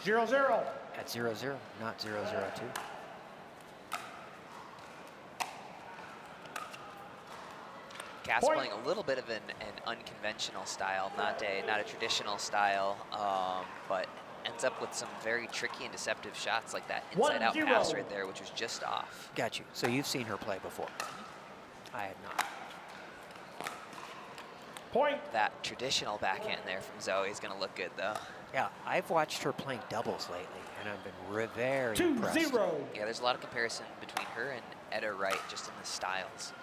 0-0. At 0-0, not 0-0-2. Cass playing a little bit of an unconventional style, not a traditional style, but ends up with some very tricky and deceptive shots like that inside-out pass right there, which was just off. Got you. So you've seen her play before. I had not. Point. That traditional backhand there from Zoe is going to look good, though. Yeah, I've watched her playing doubles lately, and I've been very impressed. 2-0. Yeah, there's a lot of comparison between her and Etta Wright just in the styles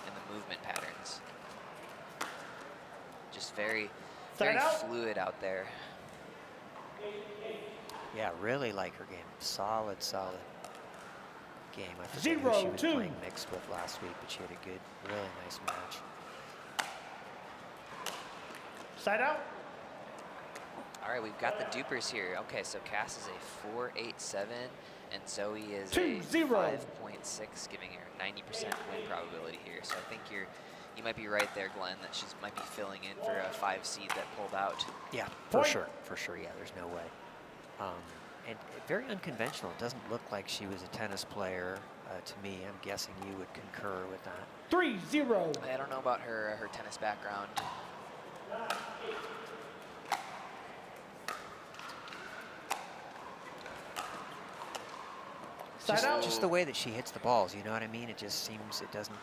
and the movement patterns. Just very fluid out there. Yeah, really like her game. Solid game. I forget who she was playing mixed with last week, but she had a good, really nice match. Side out. All right, we've got the dupers here. Okay, so Cass is a 4.87, and Zoe is 2-0. a 5.6, giving her 90% win probability here. So I think you might be right there, Glenn, that she might be filling in for a 5 seed that pulled out. Yeah, for sure. Yeah, there's no way. And very unconventional. It doesn't look like she was a tennis player to me. I'm guessing you would concur with that. 3-0. I don't know about her tennis background. Just the way that she hits the balls, you know what I mean? It just seems it doesn't.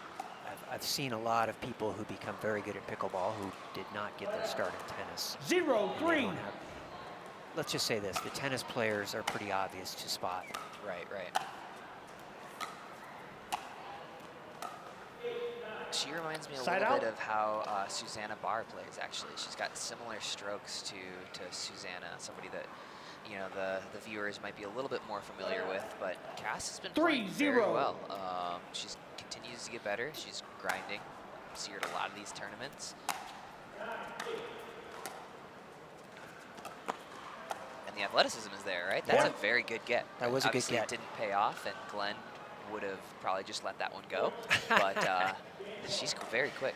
I've seen a lot of people who become very good at pickleball who did not get their start in tennis. 0-3. Let's just say this: the tennis players are pretty obvious to spot. Right. She reminds me a little bit of how Susanna Barr plays, actually. She's got similar strokes to Susanna, somebody that, you know, the viewers might be a little bit more familiar with, but Cass has been playing very well. She continues to get better. She's grinding. See her at a lot of these tournaments. And the athleticism is there, right? That's a very good get. That was a good get. It didn't pay off, and Glenn would have probably just let that one go, but she's very quick.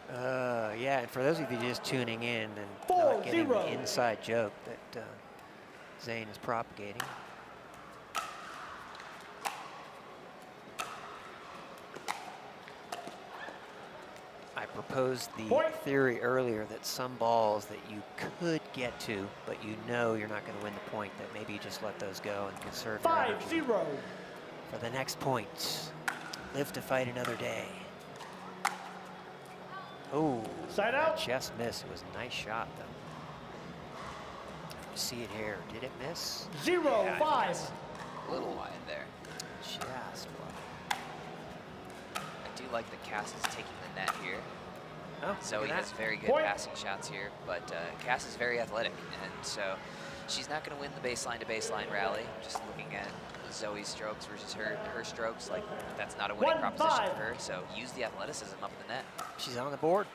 Yeah, and for those of you just tuning in and not getting the inside joke that Zane is propagating. I proposed the theory earlier that some balls that you could get to, but you know you're not going to win the point, that maybe you just let those go and conserve your energy. 5-0. For the next point, live to fight another day. Oh, side out. Just missed. It was a nice shot, though. See it here. Did it miss? 0-5. A little wide there. Just wide. I do like that Cass is taking the net here. Oh, Zoe has very good passing shots here, but Cass is very athletic, and so she's not going to win the baseline to baseline rally. Just looking at Zoe's strokes versus her strokes, like that's not a winning proposition for her. So use the athleticism up the net. She's on the board.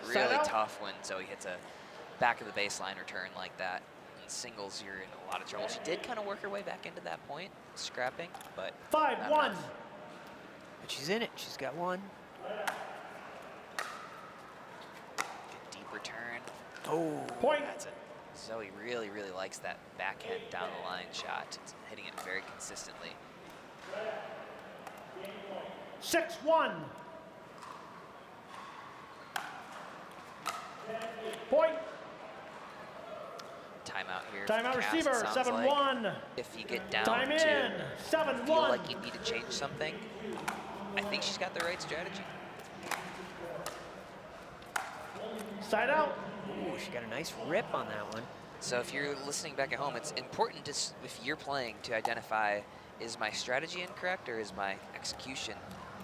Really tough when Zoe hits a back of the baseline return like that. In singles, you're in a lot of trouble. She did kind of work her way back into that point, scrapping, but 5-1. But she's in it. She's got one. Good deep return. Oh, That's it. Zoe really likes that backhand down the line shot. It's hitting it very consistently. 6-1. Point. Timeout here. Timeout receiver, 7-1. If you get down Time in, to 7-1. feel like you need to change something, I think she's got the right strategy. Side out. Ooh, she got a nice rip on that one. So if you're listening back at home, it's important to, if you're playing, to identify, is my strategy incorrect or is my execution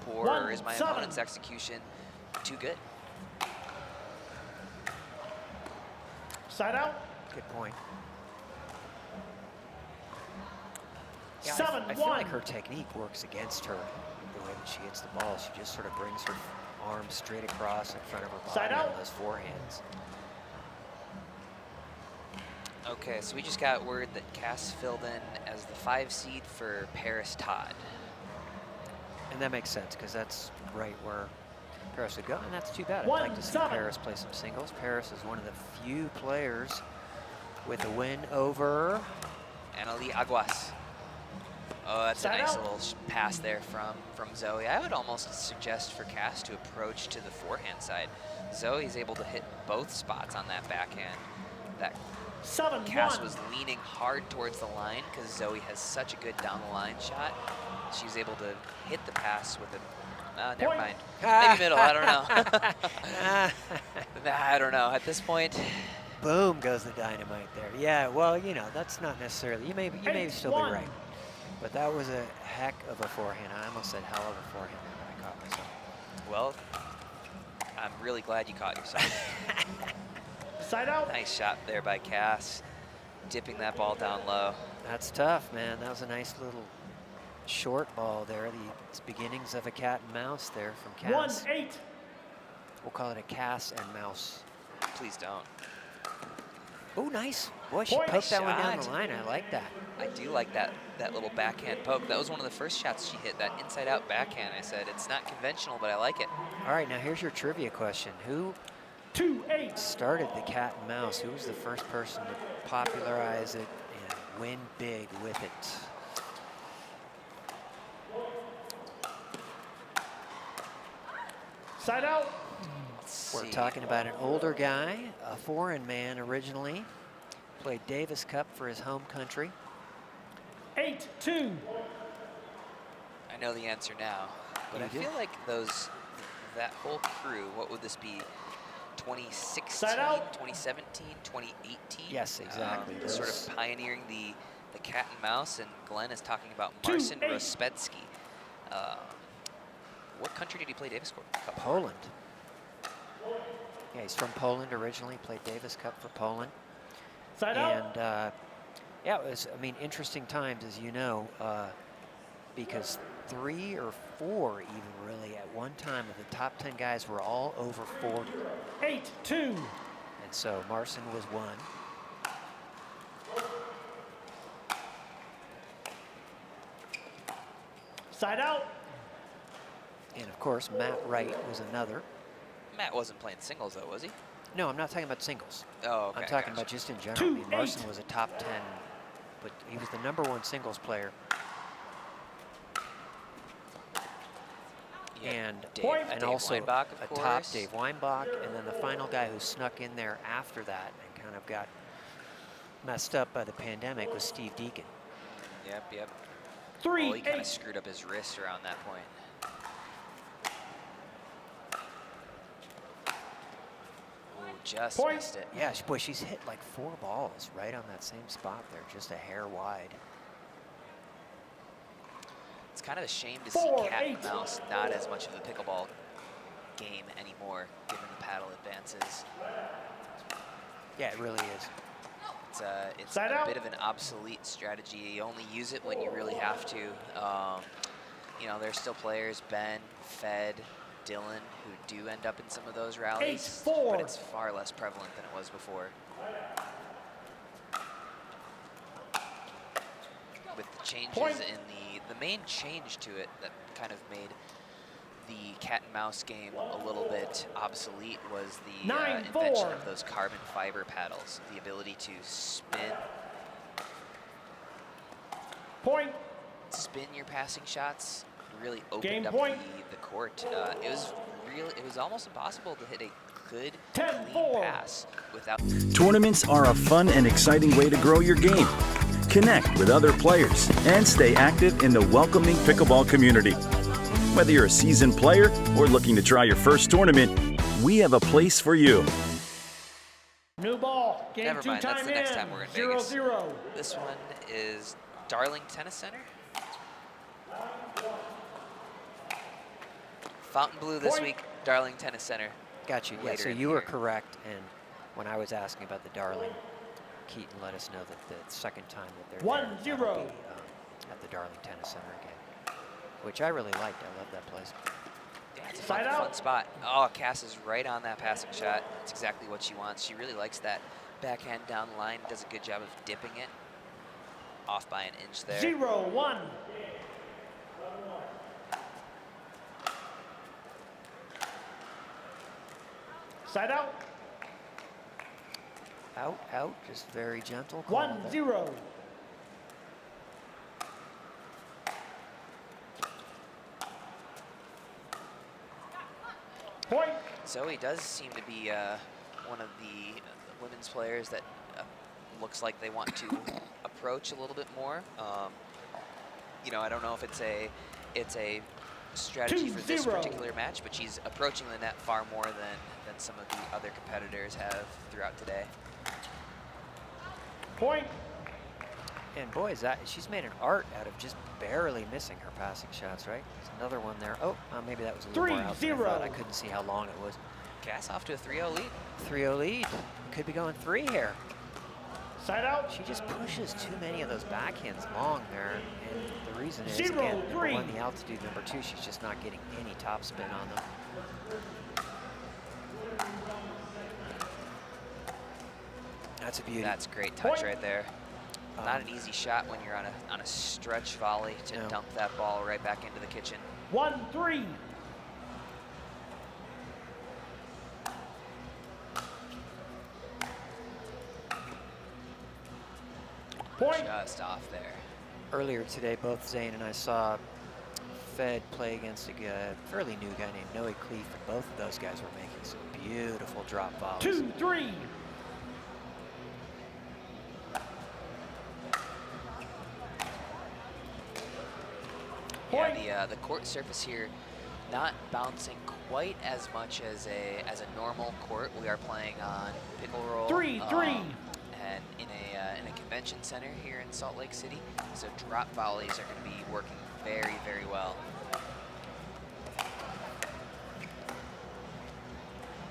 poor, or is my opponent's execution too good? Side out. Good point. Yeah, 7-1. I feel like her technique works against her the way that she hits the ball. She just sort of brings her arms straight across in front of her body on those forehands. Okay, so we just got word that Cass filled in as the 5 seed for Paris Todd. And that makes sense, because that's right where Paris would go, and that's too bad. I'd like to see 1-7. Paris play some singles. Paris is one of the few players with a win over Anneli Aguas. Oh, that's Side a nice out. little pass there from Zoe. I would almost suggest for Cass to approach to the forehand side. Zoe's able to hit both spots on that backhand. That 7-1. Cass was leaning hard towards the line because Zoe has such a good down the line shot. She was able to hit the pass with a, never mind. Maybe middle, I don't know. I don't know, at this point. Boom goes the dynamite there. Yeah, well, you know, that's not necessarily, you may still be 8-1. right. But that was a heck of a forehand. I almost said hell of a forehand when I caught myself. Well, I'm really glad you caught yourself. Side out. Nice shot there by Cass, dipping that ball down low. That's tough, man. That was a nice little short ball there. The beginnings of a cat and mouse there from Cass. 1-8. We'll call it a Cass and mouse. Please don't. Oh, nice. Boy, she Point. poked that one down Shot. the line. I like that. I do like that little backhand poke. That was one of the first shots she hit, that inside-out backhand. I said, it's not conventional, but I like it. All right, now here's your trivia question. Who 2-8. started the cat and mouse? Who was the first person to popularize it and win big with it? Side out. Let's We're see. talking about an older guy, a foreign man originally, played Davis Cup for his home country. 8-2. I know the answer now, but You I do? feel like that whole crew, what would this be? 2016, Side out. 2017, 2018? Yes, exactly. Sort Those- of pioneering the cat and mouse, and Glenn is talking about 2-8. Marcin Rospetsky. What country did he play Davis Cup for? Poland. Yeah, he's from Poland originally, played Davis Cup for Poland. Side out. And yeah, it was, I mean, interesting times, as you know, because 3 or 4 even really at one time of the top 10 guys were all over 40. 8-2. And so Marcin was one. Side out. And of course, Matt Wright was another. Matt wasn't playing singles though, was he? No, I'm not talking about singles. Oh, okay. I'm talking gotcha. about just in general. I mean, 2-8. Marcin was a top 10, but he was the #1 singles player. Yeah, And, Dave and also Weinbach, of a course. top Dave Weinbach, and then the final guy who snuck in there after that and kind of got messed up by the pandemic was Steve Deacon. Yep. Well, 3-8. he kind of screwed up his wrist around that point. Oh, just Point. missed it. Yeah, boy, she's hit like 4 balls right on that same spot there, just a hair wide. It's kind of a shame to see 4-8. cat and mouse not as much of the pickleball game anymore, given the paddle advances. Yeah, it really is. It's Side a out. bit of an obsolete strategy. You only use it when you really have to. You know, there's still players, Ben, Fed, Dylan, who do end up in some of those rallies, 8-4. but it's far less prevalent than it was before. With the changes Point. in the main change to it that kind of made the cat and mouse game a little bit obsolete was the 9-4. invention of those carbon fiber paddles, the ability to spin your passing shots, really opened Game up point. the court. It was almost impossible to hit a good 10-4. clean pass without. Tournaments are a fun and exciting way to grow your game. Connect with other players and stay active in the welcoming pickleball community. Whether you're a seasoned player or looking to try your first tournament, we have a place for you. New ball. Game Never 2 mind, time that's the in. next time we're in Vegas. 0-0. This one is Darling Tennis Center. Fontainebleau this Point. week, Darling Tennis Center. Got you. Yeah, Later so in the you were year. correct. And when I was asking about the Darling, Keaton let us know that the second time that they're 1-0. there, that'll be, at the Darling Tennis Center again, which I really liked. I love that place. Yeah, it's a Side fun out. spot. Oh, Cass is right on that passing shot. It's exactly what she wants. She really likes that backhand down the line. Does a good job of dipping it. Off by an inch there. 0-1. Side out. Out, out, just very gentle. call 1-0. Point. Zoe does seem to be one of the women's players that looks like they want to approach a little bit more. You know, I don't know if it's a strategy for this particular match, but she's approaching the net far more than some of the other competitors have throughout today. Point. And boy, she's made an art out of just barely missing her passing shots, right? There's another one there. Oh, maybe that was a little more out than I thought. I couldn't see how long it was. Cass off to a 3-0 lead. 3-0 lead. Could be going 3 here. Side out. She just pushes too many of those backhands long there. And the reason is, again, number 1, the altitude. Number 2, she's just not getting any topspin on them. That's a beauty. That's great touch right there. Not an easy shot when you're on a stretch volley to dump that ball right back into the kitchen. 1-3. Point. Just off there. Earlier today, both Zane and I saw Fed play against a fairly new guy named Noe Cleef, and both of those guys were making some beautiful drop volleys. 2-3. Yeah, the court surface here not bouncing quite as much as a normal court. We are playing on Picklr 3-3. And in a convention center here in Salt Lake City, so drop volleys are going to be working very, very well.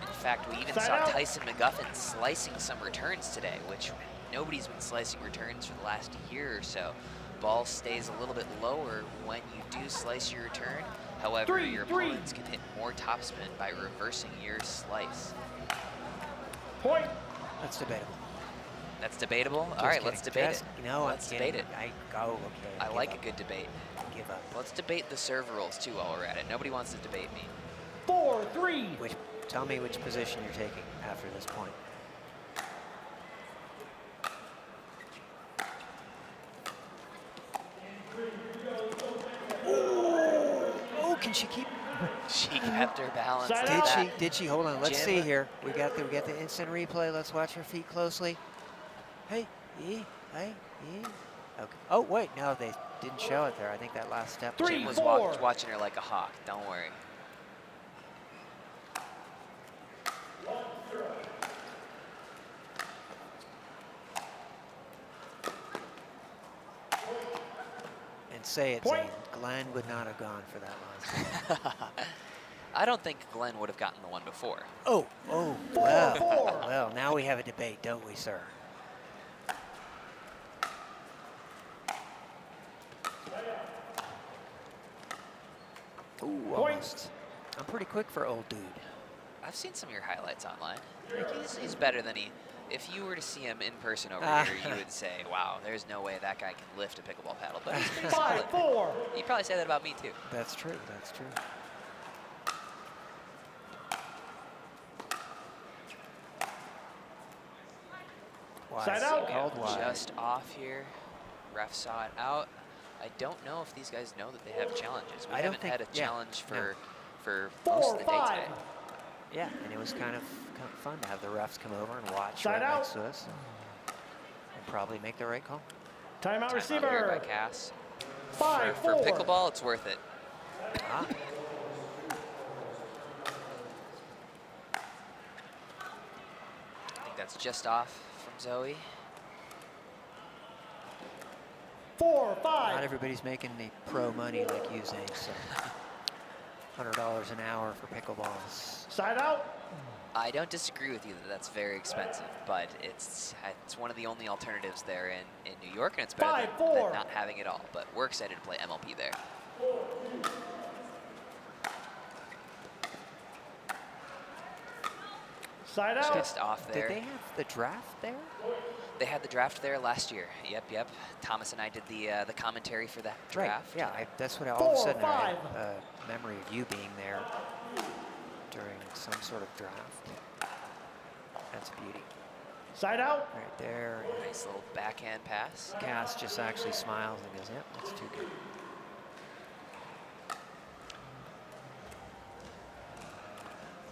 In fact, we even saw Tyson McGuffin slicing some returns today, which nobody's been slicing returns for the last year or so. Ball stays a little bit lower when you do slice your return. However, your opponents can hit more topspin by reversing your slice. Point. That's debatable. That's debatable? Just All right, kidding. let's debate it. No, let's debate it. Okay. I like a good debate. Give up. Let's debate the serve rules too while we're at it. Nobody wants to debate me. 4-3. Tell me which position you're taking after this point. Oh, can she keep? She kept her balance. Did she? Hold on. Let's see here. We got the instant replay. Let's watch her feet closely. Hey, hey. Okay. Oh wait, no, they didn't show it there. I think that last step. Jim was watching her like a hawk. Don't worry. And say it, Zane. Glenn would not have gone for that last one. I don't think Glenn would have gotten the one before. Oh, well. Well, now we have a debate, don't we, sir? Ooh, almost. I'm pretty quick for old dude. I've seen some of your highlights online. He's better than he. If you were to see him in person over here, you would say, wow, there's no way that guy can lift a pickleball paddle. But he's pretty solid. 5-4. You'd probably say that about me, too. That's true. That's true. Side out. Called wide. Just off here. Ref saw it out. I don't know if these guys know that they have challenges. We haven't had a challenge for most of the day today. Yeah, and it was kind of fun to have the refs come over and watch Side right out. next to us and probably make the right call. Timeout Timeout receiver. here by Cass. 5-4. For pickleball, it's worth it. Ah. I think that's just off from Zoe. 4-5. Not everybody's making the pro money like you, Zane, so $100 an hour for pickleballs. Side out. I don't disagree with you that that's very expensive, but it's one of the only alternatives there in New York, and it's better than not having it all. But we're excited to play MLP there. Side out. Just off there. Did they have the draft there? They had the draft there last year. Yep. Thomas and I did the commentary for that draft. Right. Yeah, that's what all of a sudden I had a memory of you being there during some sort of draft. That's a beauty. Side out. Right there. Nice little backhand pass. Cass just actually smiles and goes, yep, that's too good.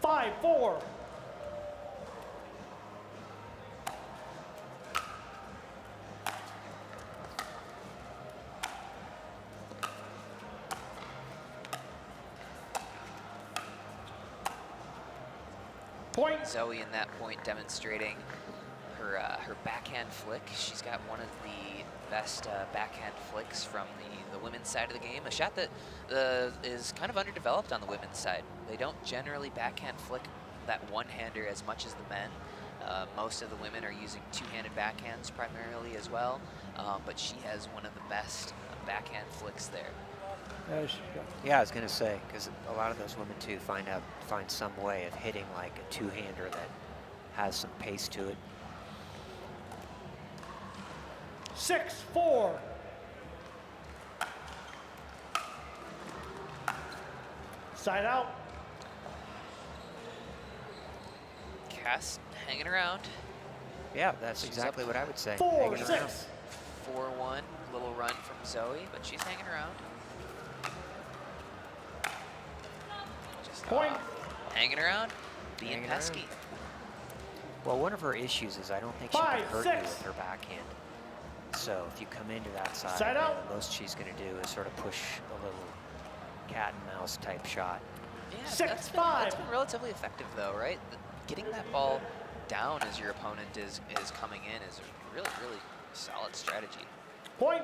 Five, 4. Point. Zoe in that point demonstrating her backhand flick. She's got one of the best backhand flicks from the women's side of the game. A shot that is kind of underdeveloped on the women's side. They don't generally backhand flick that one-hander as much as the men. Most of the women are using two-handed backhands primarily as well, but she has one of the best backhand flicks there. Yeah, I was gonna say, because a lot of those women too find some way of hitting like a two-hander that has some pace to it. 6, 4. Side out. Cass hanging around. Yeah, that's She's exactly what I would say. 4, Hanging around. 6. 4-1, little run from Zoe, but she's hanging around. Just Point. hanging around, being Hanging pesky. around. Well, one of her issues is I don't think she 5, can hurt you 6. with her backhand. So if you come into that side, Side out. the most she's going to do is sort of push a little cat and mouse type shot. Yeah, 6, that's 5. been relatively effective though, right? Getting that ball down as your opponent is coming in is a really, really solid strategy. Point.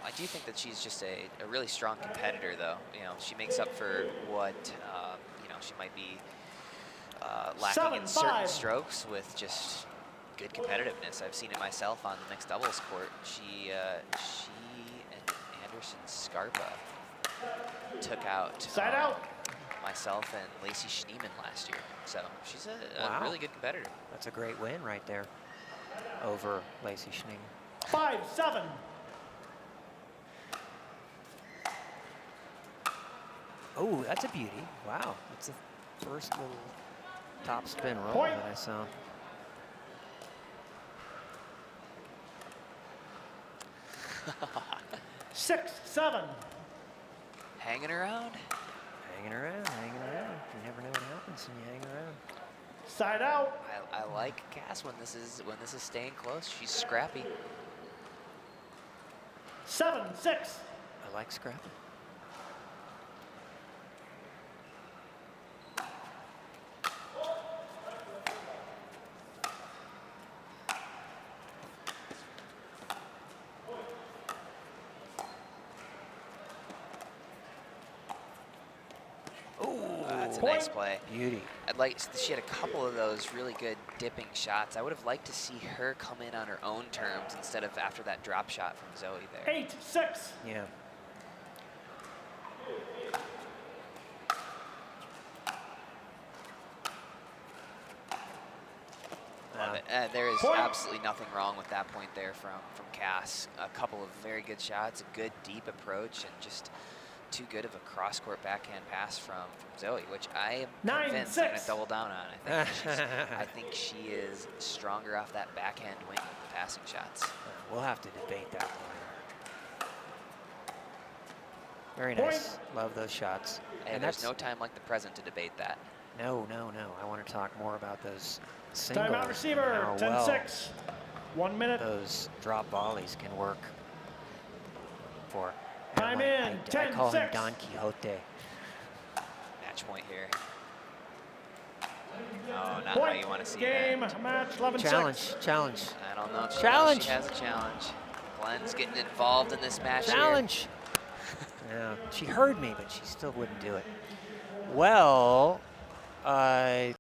I do think that she's just a really strong competitor though. You know, she makes up for what, you know, she might be lacking 7, in certain 5. strokes with just good competitiveness. I've seen it myself on the mixed doubles court. She and Anderson Scarpa took out Side out. myself and Lacey Schneeman last year. So she's a Wow. really good competitor. That's a great win right there over Lacey Schneeman. 5, 7. Oh, that's a beauty. Wow, that's the first little top spin roll Point. that I saw. Six, 6, 7. Hanging around. Hanging around, hanging around. You never know what happens when you hang around. Side out. I like Cass when this is staying close. She's scrappy. 7, 6. I like scrapping. That's a Point. nice play. Beauty. She had a couple of those really good dipping shots. I would have liked to see her come in on her own terms instead of after that drop shot from Zoe there. 8, 6. Yeah. Love it. There is Point. absolutely nothing wrong with that point there from Cass. A couple of very good shots, a good deep approach, and just too good of a cross-court backhand pass from Zoe, which I am 9, convinced I'm going 6. to double down on. I think she is stronger off that backhand wing with the passing shots. We'll have to debate that later. Very Point. nice. Love those shots. And there's no time like the present to debate that. No, no, no. I want to talk more about those singles. Timeout receiver. and how 10, well 6. 1 minute. those drop volleys can work for. Time in. I 10, call him 6. Don Quixote. Match point here. Oh, not Point. how you want to see Game. that. Match. 11, Challenge, 6. challenge, I don't know if she Challenge. knows she has a challenge. Glenn's getting involved in this match here. challenge. Yeah, she heard me, but she still wouldn't do it. Well,